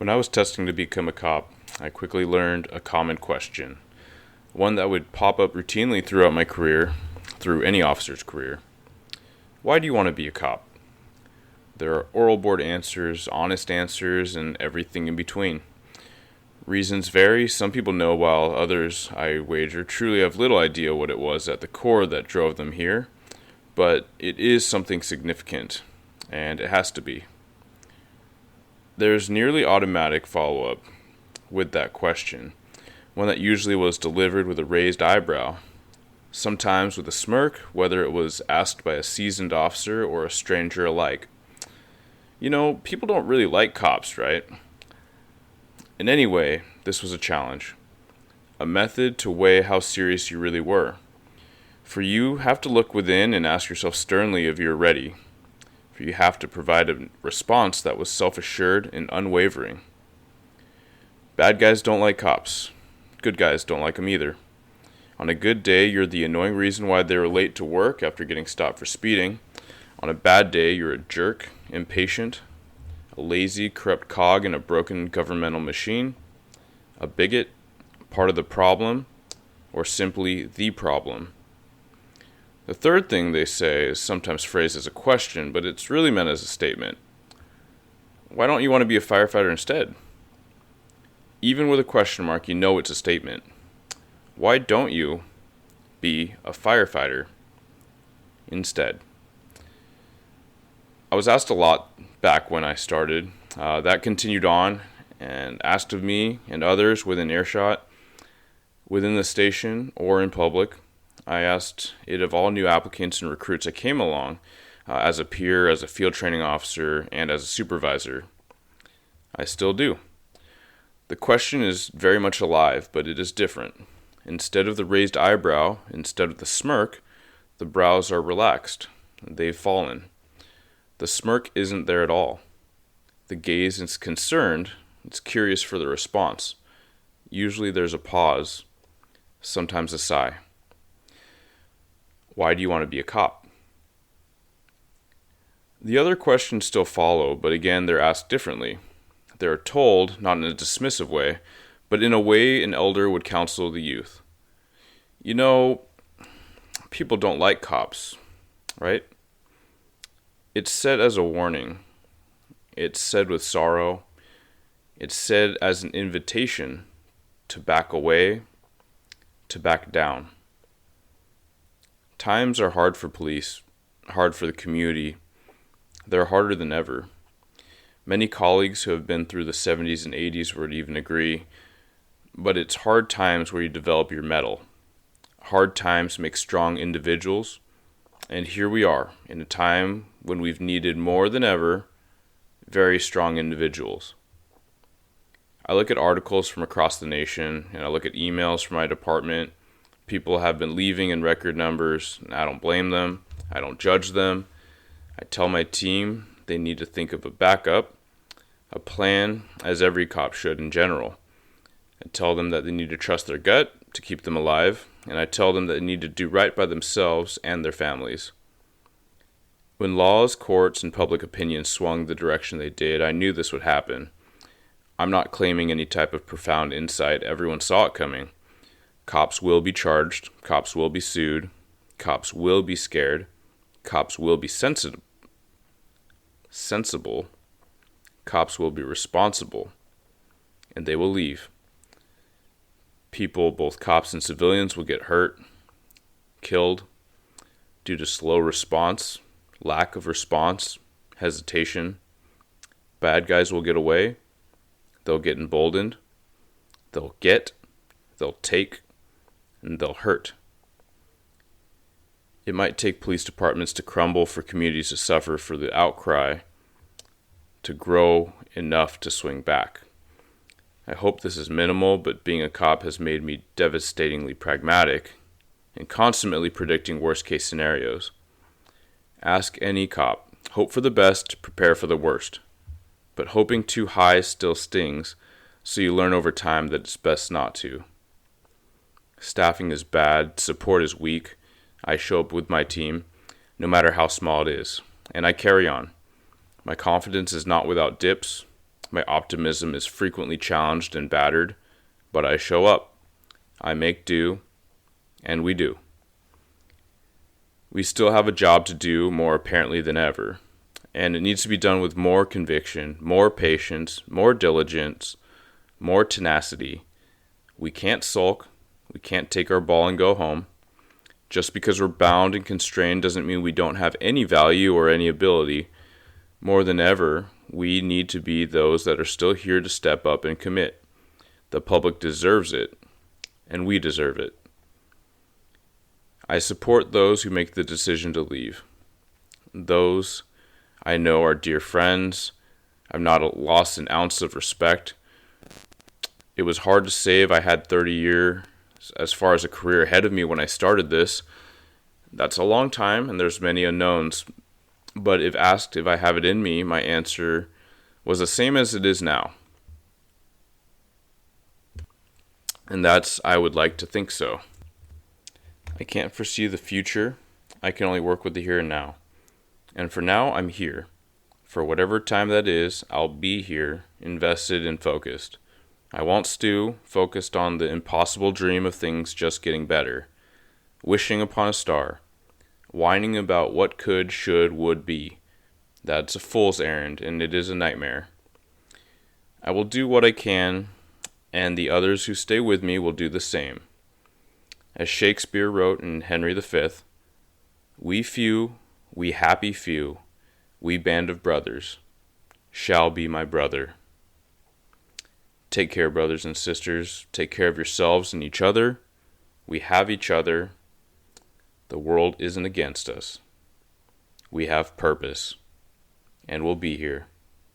When I was testing to become a cop, I quickly learned a common question, one that would pop up routinely throughout my career, through any officer's career. Why do you want to be a cop? There are oral board answers, honest answers, and everything in between. Reasons vary. Some people know, while others, I wager, truly have little idea what it was at the core that drove them here. But it is something significant, and it has to be. There's nearly automatic follow-up with that question, one that usually was delivered with a raised eyebrow, sometimes with a smirk, whether it was asked by a seasoned officer or a stranger alike. You know, people don't really like cops, right? In any way, this was a challenge, a method to weigh how serious you really were. For you have to look within and ask yourself sternly if you're ready. For you have to provide a response that was self-assured and unwavering. Bad guys don't like cops. Good guys don't like them either. On a good day, you're the annoying reason why they were late to work after getting stopped for speeding. On a bad day, you're a jerk, impatient, a lazy, corrupt cog in a broken governmental machine, a bigot, part of the problem, or simply the problem. The third thing they say is sometimes phrased as a question, but it's really meant as a statement. Why don't you want to be a firefighter instead? Even with a question mark, you know it's a statement. Why don't you be a firefighter instead? I was asked a lot back when I started. That continued on and asked of me and others within earshot, within the station or in public. I asked it of all new applicants and recruits that came along, as a peer, as a field training officer, and as a supervisor. I still do. The question is very much alive, but it is different. Instead of the raised eyebrow, instead of the smirk, the brows are relaxed. They've fallen. The smirk isn't there at all. The gaze is concerned. It's curious for the response. Usually there's a pause, sometimes a sigh. Why do you want to be a cop? The other questions still follow, but again, they're asked differently. They're told, not in a dismissive way, but in a way an elder would counsel the youth. You know, people don't like cops, right? It's said as a warning. It's said with sorrow. It's said as an invitation to back away, to back down. Times are hard for police, hard for the community. They're harder than ever. Many colleagues who have been through the 70s and 80s would even agree, but it's hard times where you develop your mettle. Hard times make strong individuals, and here we are in a time when we've needed more than ever very strong individuals. I look at articles from across the nation, and I look at emails from my department. People have been leaving in record numbers, and I don't blame them. I don't judge them. I tell my team they need to think of a backup, a plan, as every cop should in general. I tell them that they need to trust their gut to keep them alive, and I tell them that they need to do right by themselves and their families. When laws, courts, and public opinion swung the direction they did, I knew this would happen. I'm not claiming any type of profound insight. Everyone saw it coming. Cops will be charged. Cops will be sued. Cops will be scared. Cops will be sensible. Cops will be responsible. And they will leave. People, both cops and civilians, will get hurt, killed, due to slow response, lack of response, hesitation. Bad guys will get away. They'll get emboldened. They'll take, and they'll hurt. It might take police departments to crumble for communities to suffer, for the outcry to grow enough to swing back. I hope this is minimal, but being a cop has made me devastatingly pragmatic and constantly predicting worst-case scenarios. Ask any cop. Hope for the best, prepare for the worst. But hoping too high still stings, so you learn over time that it's best not to. Staffing is bad, support is weak. I show up with my team, no matter how small it is, and I carry on. My confidence is not without dips, My optimism is frequently challenged and battered, but I show up. I make do, and we do. We still have a job to do, more apparently than ever, and it needs to be done with more conviction, more patience, more diligence, more tenacity. We can't sulk. We can't take our ball and go home. Just because we're bound and constrained doesn't mean we don't have any value or any ability. More than ever, we need to be those that are still here to step up and commit. The public deserves it, and we deserve it. I support those who make the decision to leave. Those I know are dear friends. I've not lost an ounce of respect. It was hard to save. I had 30 years as far as a career ahead of me when I started this. That's a long time, and there's many unknowns. But if asked if I have it in me, my answer was the same as it is now. And that's, I would like to think so. I can't foresee the future. I can only work with the here and now. And for now, I'm here. For whatever time that is, I'll be here, invested and focused. I won't stew, focused on the impossible dream of things just getting better. Wishing upon a star. Whining about what could, should, would be. That's a fool's errand, and it is a nightmare. I will do what I can, and the others who stay with me will do the same. As Shakespeare wrote in Henry V, "We few, we happy few, we band of brothers, shall be my brother." Take care, brothers and sisters. Take care of yourselves and each other. We have each other. The world isn't against us. We have purpose, and we'll be here.